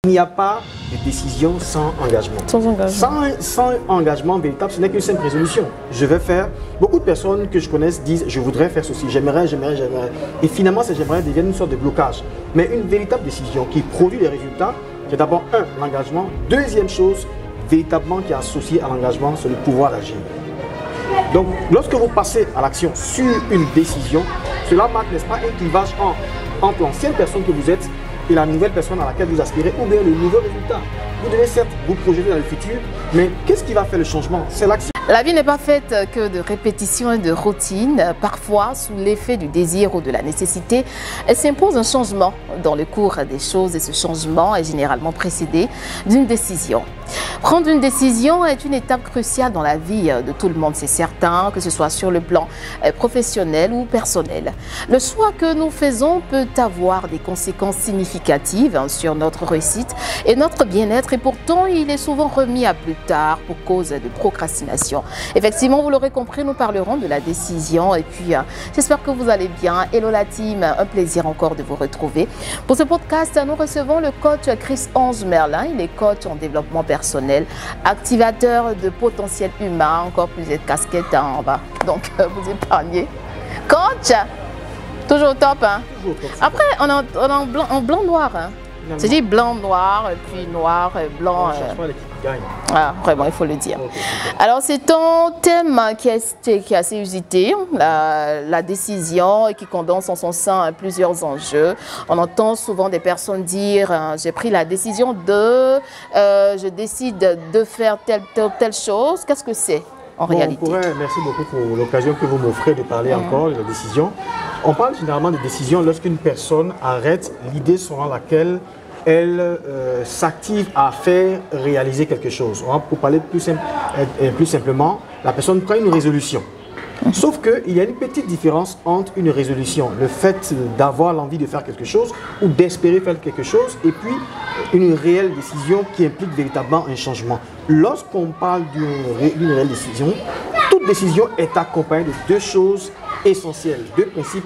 Il n'y a pas de décision sans engagement. Sans engagement. Sans engagement véritable, ce n'est qu'une simple résolution. Je vais faire. Beaucoup de personnes que je connaisse disent je voudrais faire ceci, j'aimerais. Et finalement, ces j'aimerais deviennent une sorte de blocage. Mais une véritable décision qui produit des résultats, c'est d'abord l'engagement. Deuxième chose, véritablement qui est associée à l'engagement, c'est le pouvoir d'agir. Donc, lorsque vous passez à l'action sur une décision, cela marque, n'est-ce pas, un clivage entre l'ancienne personne que vous êtes et la nouvelle personne à laquelle vous aspirez, ou bien le nouveau résultat. Vous devez certes vous projeter dans le futur, mais qu'est-ce qui va faire le changement? C'est l'action. La vie n'est pas faite que de répétitions et de routines. Parfois, sous l'effet du désir ou de la nécessité, elle s'impose un changement dans le cours des choses et ce changement est généralement précédé d'une décision. Prendre une décision est une étape cruciale dans la vie de tout le monde, c'est certain, que ce soit sur le plan professionnel ou personnel. Le choix que nous faisons peut avoir des conséquences significatives sur notre réussite et notre bien-être et pourtant il est souvent remis à plus tard pour cause de procrastination. Effectivement, vous l'aurez compris, nous parlerons de la décision et puis j'espère que vous allez bien. Hello la team, un plaisir encore de vous retrouver. Pour ce podcast, nous recevons le coach Chris-Ange Merlin, il est coach en développement personnel, activateur de potentiel humain, encore plus de casquettes, hein, on va donc vous épargner. Coach, toujours au top, hein? Toujours au top. Après, on est en blanc-noir, hein? C'est dit blanc-noir, puis noir, blanc. Ah, vraiment, il faut le dire. Okay. Alors, c'est un thème qui est assez usité, la décision, et qui condense en son sein plusieurs enjeux. On entend souvent des personnes dire j'ai pris la décision je décide de faire telle chose. Qu'est-ce que c'est en réalité? Merci beaucoup pour l'occasion que vous m'offrez de parler encore de la décision. On parle généralement de décision lorsqu'une personne arrête l'idée selon laquelle elle s'active à faire réaliser quelque chose. Pour parler plus simplement, la personne prend une résolution. Sauf qu'il y a une petite différence entre une résolution, le fait d'avoir l'envie de faire quelque chose ou d'espérer faire quelque chose, et puis une réelle décision qui implique véritablement un changement. Lorsqu'on parle d'une réelle décision, toute décision est accompagnée de deux choses essentielles, deux principes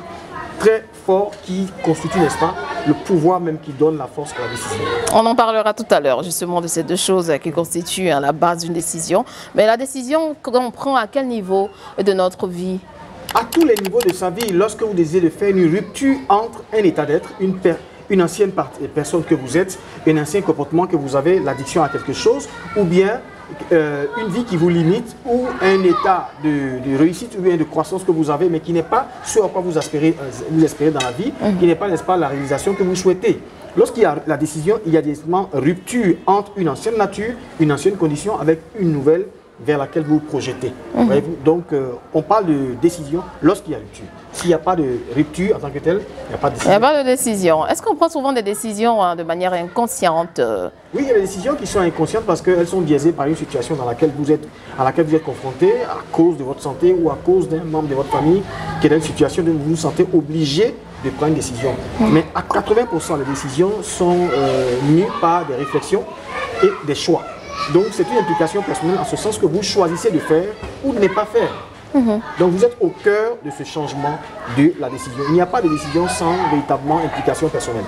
très forts qui constituent, n'est-ce pas, le pouvoir même qui donne la force à la décision. On en parlera tout à l'heure justement de ces deux choses qui constituent la base d'une décision. Mais la décision qu'on prend à quel niveau de notre vie? À tous les niveaux de sa vie, lorsque vous désirez faire une rupture entre un état d'être, une ancienne personne que vous êtes, un ancien comportement que vous avez, l'addiction à quelque chose, ou bien une vie qui vous limite, ou un état de réussite ou bien de croissance que vous avez, mais qui n'est pas ce à quoi vous espérez dans la vie, qui n'est pas, n'est-ce pas, la réalisation que vous souhaitez. Lorsqu'il y a la décision, il y a des ruptures entre une ancienne nature, une ancienne condition avec une nouvelle vers laquelle vous vous projetez. Donc, on parle de décision lorsqu'il y a rupture. S'il n'y a pas de rupture en tant que telle, il n'y a pas de décision. Il n'y a pas de décision. Est-ce qu'on prend souvent des décisions de manière inconsciente? Oui, il y a des décisions qui sont inconscientes parce qu'elles sont biaisées par une situation à laquelle vous êtes confronté à cause de votre santé ou à cause d'un membre de votre famille qui est dans une situation où vous vous sentez obligé de prendre une décision. Mais à 80%, les décisions sont mues par des réflexions et des choix. Donc, c'est une implication personnelle en ce sens que vous choisissez de faire ou de ne pas faire. Donc, vous êtes au cœur de ce changement de la décision. Il n'y a pas de décision sans véritablement implication personnelle.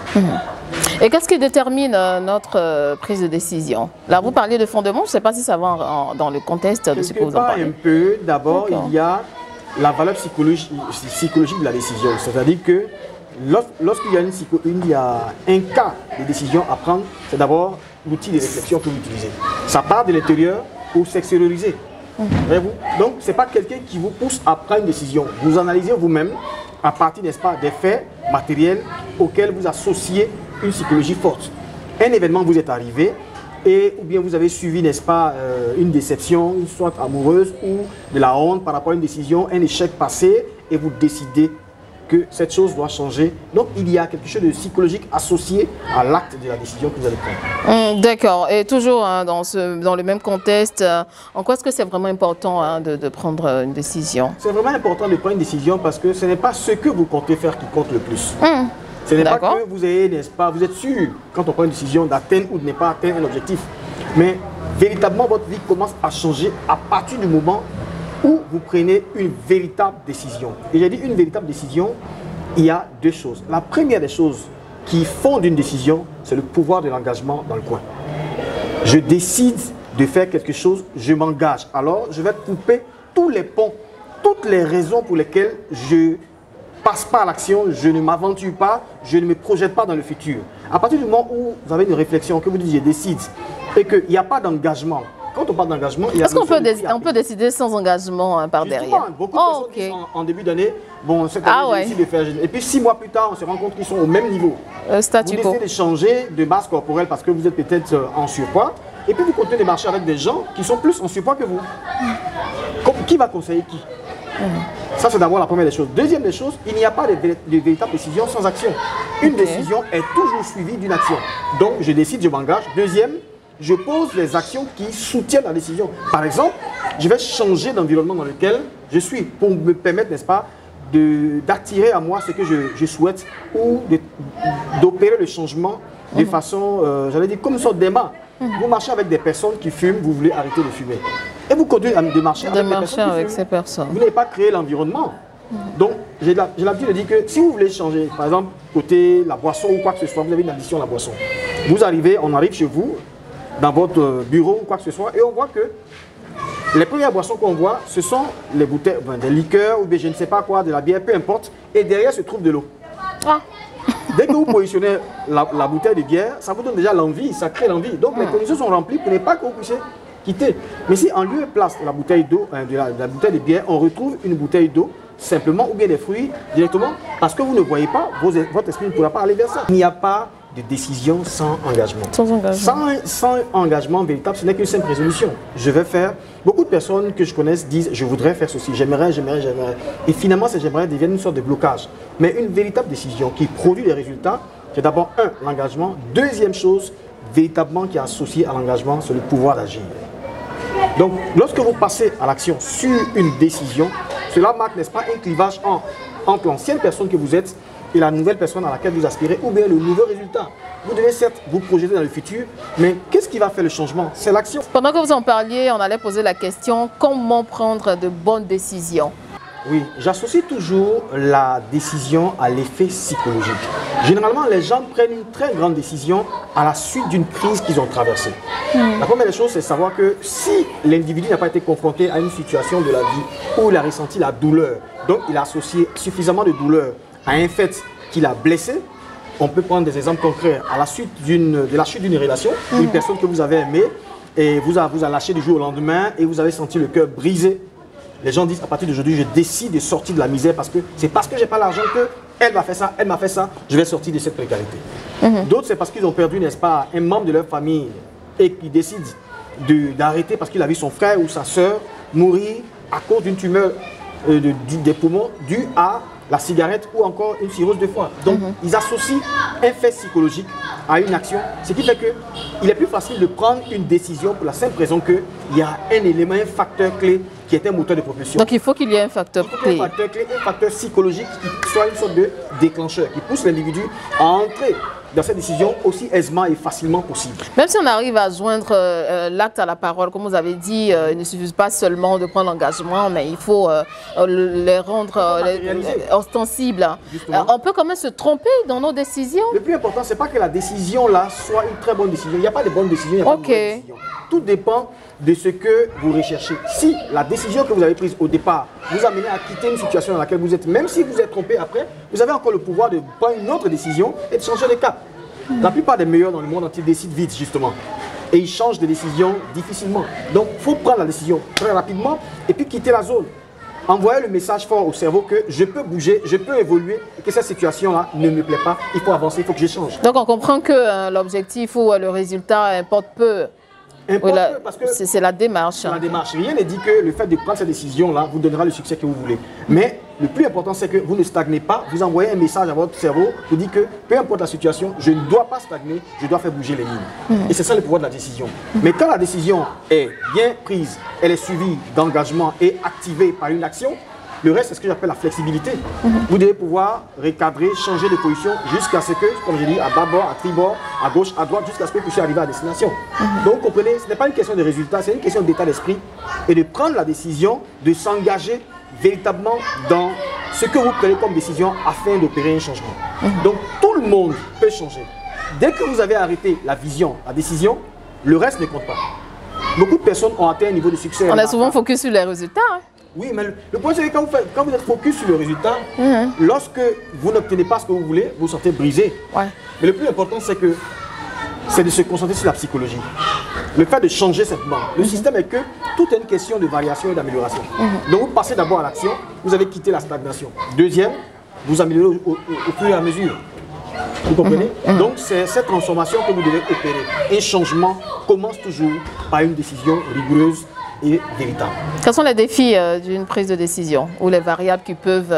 Et qu'est-ce qui détermine notre prise de décision? Là, vous parliez de fondement, je ne sais pas si ça va dans le contexte de ce que vous en parlez. Un peu. D'abord, il y a la valeur psychologique de la décision. C'est-à-dire que lorsqu'il y a un cas de décision à prendre, c'est d'abord l'outil de réflexion que vous utilisez. Ça part de l'intérieur pour s'extérioriser. Donc, ce n'est pas quelqu'un qui vous pousse à prendre une décision. Vous analysez vous-même à partir, n'est-ce pas, des faits matériels auxquels vous associez une psychologie forte. Un événement vous est arrivé ou bien vous avez suivi, n'est-ce pas, une déception, une soit amoureuse ou de la honte par rapport à une décision, un échec passé, et vous décidez que cette chose doit changer. Donc, il y a quelque chose de psychologique associé à l'acte de la décision que vous allez prendre. D'accord. Et toujours dans le même contexte, en quoi est-ce que c'est vraiment important de prendre une décision? C'est vraiment important de prendre une décision parce que ce n'est pas ce que vous comptez faire qui compte le plus. Ce n'est pas que vous ayez, n'est-ce pas, vous êtes sûr, quand on prend une décision, d'atteindre ou de ne pas atteindre un objectif. Mais véritablement, votre vie commence à changer à partir du moment où vous prenez une véritable décision. Et j'ai dit une véritable décision, il y a deux choses. La première des choses qui fondent une décision, c'est le pouvoir de l'engagement dans le coin. Je décide de faire quelque chose, je m'engage. Alors, je vais couper tous les ponts, toutes les raisons pour lesquelles je passe pas à l'action, je ne m'aventure pas, je ne me projette pas dans le futur. À partir du moment où vous avez une réflexion, que vous dites je décide, et qu'il n'y a pas d'engagement, quand on parle d'engagement, il y a... Est-ce qu'on peut décider sans engagement hein, par derrière? Beaucoup de personnes qui sont en début d'année, bon, cette année, j'ai décidé de faire... Et puis 6 mois plus tard, on se rend compte qu'ils sont au même niveau. Vous décidez de changer de masse corporelle parce que vous êtes peut-être en surpoids, et puis vous continuez de marcher avec des gens qui sont plus en surpoids que vous. Qui va conseiller qui? Ça, c'est d'abord la première des choses. Deuxième des choses, il n'y a pas de véritable décision sans action. Une décision est toujours suivie d'une action. Donc, je décide, je m'engage. Deuxième, je pose les actions qui soutiennent la décision. Par exemple, je vais changer d'environnement dans lequel je suis pour me permettre, n'est-ce pas, d'attirer à moi ce que je souhaite ou d'opérer le changement de façon, j'allais dire, comme une sorte d'aimant. Vous marchez avec des personnes qui fument, vous voulez arrêter de fumer. Et vous continuez de marcher avec ces personnes. Vous n'avez pas créé l'environnement. Donc, j'ai l'habitude de dire que si vous voulez changer, par exemple, côté la boisson ou quoi que ce soit, vous avez une addiction à la boisson. Vous arrivez, on arrive chez vous, dans votre bureau ou quoi que ce soit, et on voit que les premières boissons qu'on voit, ce sont les bouteilles, des liqueurs ou bien je ne sais pas quoi, de la bière, peu importe, et derrière se trouve de l'eau. Dès que vous positionnez la bouteille de bière, ça vous donne déjà l'envie, ça crée l'envie. Donc les conditions sont remplies pour ne pas que vous puissiez quitter. Mais si en lieu et place de la bouteille d'eau, de la bouteille de bière, on retrouve une bouteille d'eau, simplement, ou bien des fruits directement, parce que vous ne voyez pas, votre esprit ne pourra pas aller vers ça. Il n'y a pas de décision sans engagement. Sans engagement véritable, ce n'est qu'une simple résolution. Je vais faire. Beaucoup de personnes que je connaisse disent je voudrais faire ceci, j'aimerais. Et finalement, ces j'aimerais deviennent une sorte de blocage. Mais une véritable décision qui produit des résultats, c'est d'abord l'engagement. Deuxième chose, véritablement qui est associée à l'engagement, c'est le pouvoir d'agir. Donc, lorsque vous passez à l'action sur une décision, cela marque, n'est-ce pas, un clivage entre l'ancienne personne que vous êtes et la nouvelle personne à laquelle vous aspirez, ou bien le nouveau résultat. Vous devez certes vous projeter dans le futur, mais qu'est-ce qui va faire le changement? C'est l'action. Pendant que vous en parliez, on allait poser la question, comment prendre de bonnes décisions? Oui, j'associe toujours la décision à l'effet psychologique. Généralement, les gens prennent une très grande décision à la suite d'une crise qu'ils ont traversée. La première des choses, c'est de savoir que si l'individu n'a pas été confronté à une situation de la vie où il a ressenti la douleur, donc il a associé suffisamment de douleur à un fait qui l'a blessé, on peut prendre des exemples concrets. À la suite de la chute d'une relation, une personne que vous avez aimée et vous a lâché du jour au lendemain et vous avez senti le cœur brisé. Les gens disent à partir d'aujourd'hui, je décide de sortir de la misère parce que c'est parce que j'ai pas l'argent que elle m'a fait ça, elle m'a fait ça, je vais sortir de cette précarité. D'autres, c'est parce qu'ils ont perdu, n'est-ce pas, un membre de leur famille et qui décident d'arrêter parce qu'il a vu son frère ou sa soeur mourir à cause d'une tumeur des poumons due à la cigarette ou encore une cirrhose de foie. Donc, ils associent un fait psychologique à une action, ce qui fait qu'il est plus facile de prendre une décision pour la simple raison qu'il y a un élément, un facteur clé qui est un moteur de propulsion. Donc, il faut qu'il y ait un facteur clé. Un facteur clé, un facteur psychologique qui soit une sorte de déclencheur, qui pousse l'individu à entrer dans cette décision aussi aisément et facilement possible. Même si on arrive à joindre l'acte à la parole, comme vous avez dit, il ne suffit pas seulement de prendre l'engagement, mais il faut les rendre ostensibles. On peut quand même se tromper dans nos décisions. Le plus important, c'est pas que la décision là soit une très bonne décision. Il n'y a pas de bonne décision, il n'y a pas de mauvaise décision. Tout dépend de ce que vous recherchez. Si la décision que vous avez prise au départ vous amène à quitter une situation dans laquelle vous êtes, même si vous êtes trompé après, vous avez encore le pouvoir de prendre une autre décision et de changer de cap. La plupart des meilleurs dans le monde entier décident vite, justement. Et ils changent de décision difficilement. Donc, il faut prendre la décision très rapidement et puis quitter la zone. Envoyer le message fort au cerveau que je peux bouger, je peux évoluer et que cette situation-là ne me plaît pas. Il faut avancer, il faut que je change. Donc, on comprend que l'objectif ou le résultat importe peu. Parce que c'est la démarche. La démarche. Rien ne dit que le fait de prendre cette décision-là vous donnera le succès que vous voulez. Mais le plus important, c'est que vous ne stagnez pas. Vous envoyez un message à votre cerveau qui dit que peu importe la situation, je ne dois pas stagner, je dois faire bouger les lignes. Et c'est ça le pouvoir de la décision. Mais quand la décision est bien prise, elle est suivie d'engagement et activée par une action, le reste, c'est ce que j'appelle la flexibilité. Vous devez pouvoir recadrer, changer de position jusqu'à ce que, comme je dis, à bâbord, à tribord, à gauche, à droite, jusqu'à ce que vous puissiez arriver à destination. Donc, comprenez, ce n'est pas une question de résultat, c'est une question d'état d'esprit et de prendre la décision de s'engager véritablement dans ce que vous prenez comme décision afin d'opérer un changement. Donc, tout le monde peut changer. dès que vous avez arrêté la vision, la décision, le reste ne compte pas. Beaucoup de personnes ont atteint un niveau de succès. On est souvent focus sur les résultats. Hein. Oui, mais le point c'est que quand vous êtes focus sur le résultat, lorsque vous n'obtenez pas ce que vous voulez, vous vous sentez brisé. Ouais. Mais le plus important, c'est de se concentrer sur la psychologie. Le fait de changer cette bande. Le système est que tout est une question de variation et d'amélioration. Donc vous passez d'abord à l'action, vous avez quitté la stagnation. Deuxième, vous améliorez au fur et à mesure. Vous comprenez? Donc c'est cette transformation que vous devez opérer. Un changement commence toujours par une décision rigoureuse et véritable. Quels sont les défis d'une prise de décision ou les variables qui peuvent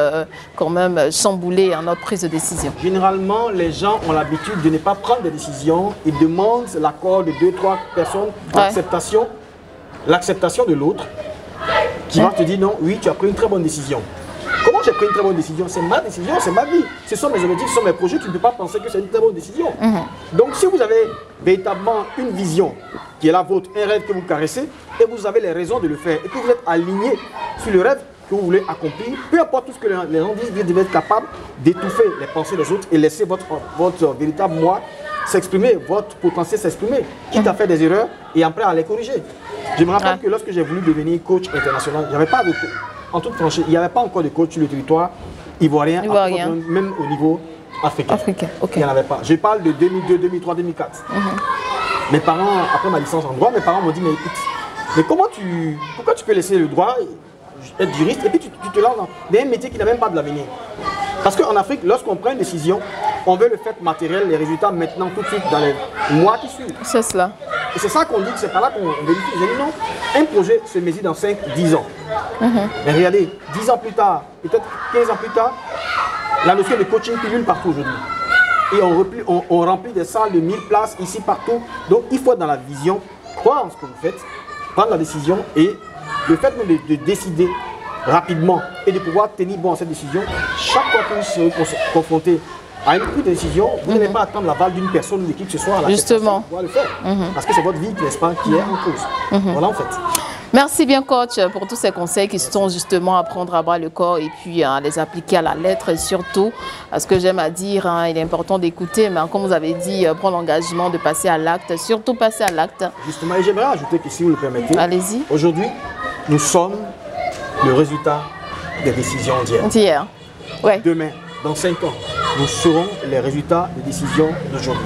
quand même chambouler notre prise de décision? Généralement, les gens ont l'habitude de ne pas prendre des décisions. Ils demandent l'accord de 2-3 personnes, l'acceptation de l'autre qui va te dire non, oui, tu as pris une très bonne décision. Comment j'ai pris une très bonne décision? C'est ma décision, c'est ma vie. Ce sont mes objectifs, ce sont mes projets. Tu ne peux pas penser que c'est une très bonne décision. Donc, si vous avez véritablement une vision qui est la vôtre, un rêve que vous caressez, et vous avez les raisons de le faire, et que vous êtes aligné sur le rêve que vous voulez accomplir, peu importe tout ce que les gens disent, vous devez être capable d'étouffer les pensées des autres et laisser votre véritable moi s'exprimer, votre potentiel s'exprimer, quitte à faire des erreurs et après à les corriger. Je me rappelle que lorsque j'ai voulu devenir coach international, il n'y avait pas de coach. En toute franchise, il n'y avait pas encore de coach sur le territoire ivoirien, même au niveau africain. Il n'y en avait pas. Je parle de 2002, 2003, 2004. Mes parents, après ma licence en droit, mes parents m'ont dit, mais écoute, mais pourquoi tu peux laisser le droit, être juriste, et puis tu te lances dans un métier qui n'a même pas de l'avenir? Parce qu'en Afrique, lorsqu'on prend une décision, on veut le fait matériel, les résultats maintenant, tout de suite, dans les mois qui suivent. C'est cela. Et c'est ça qu'on dit, que c'est pas là qu'on vérifie. J'ai dit non, un projet se mesure dans 5-10 ans. Mais regardez, 10 ans plus tard, peut-être 15 ans plus tard, la notion de coaching pilule partout aujourd'hui. Et on remplit des salles de 1000 places ici, partout. Donc il faut être dans la vision, croire en ce que vous faites, prendre la décision et le fait de décider rapidement et de pouvoir tenir bon à cette décision, chaque fois que vous serez confronté à une prise de décision, vous n'allez pas attendre l'aval d'une personne ou de qui que ce soit à la justement pour pouvoir le faire. Parce que c'est votre vie, n'est-ce pas, qui est en cause. Voilà en fait. Merci bien coach pour tous ces conseils qui sont justement à prendre à bras le corps et puis à les appliquer à la lettre et surtout, ce que j'aime à dire, il est important d'écouter, mais comme vous avez dit, prendre l'engagement de passer à l'acte, surtout passer à l'acte. Justement, et j'aimerais ajouter que si vous le permettez, allez-y. Aujourd'hui, nous sommes le résultat des décisions d'hier. Ouais. Demain, dans 5 ans, nous serons les résultats des décisions d'aujourd'hui.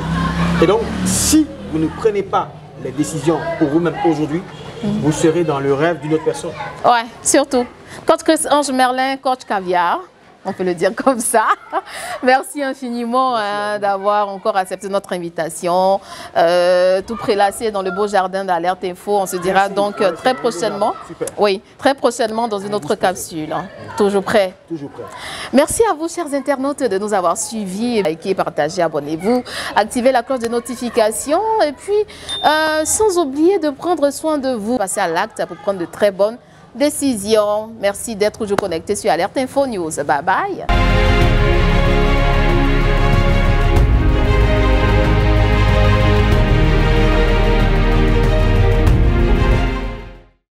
Et donc, si vous ne prenez pas les décisions pour vous-même aujourd'hui, vous serez dans le rêve d'une autre personne. Ouais, surtout. Coach Chris-Ange Merlin, coach caviar, on peut le dire comme ça. Merci infiniment d'avoir encore accepté notre invitation. Tout prélassé dans le beau jardin d'Alerte Info. On se dira donc très prochainement. Oui, très prochainement dans une autre capsule. Toujours prêt. Toujours prêt. Merci à vous, chers internautes, de nous avoir suivis, likez, partagez, abonnez-vous, activez la cloche de notification et puis sans oublier de prendre soin de vous. Passez à l'acte pour prendre de très bonnes décisions. Merci d'être toujours connecté sur Alerte Info News. Bye bye.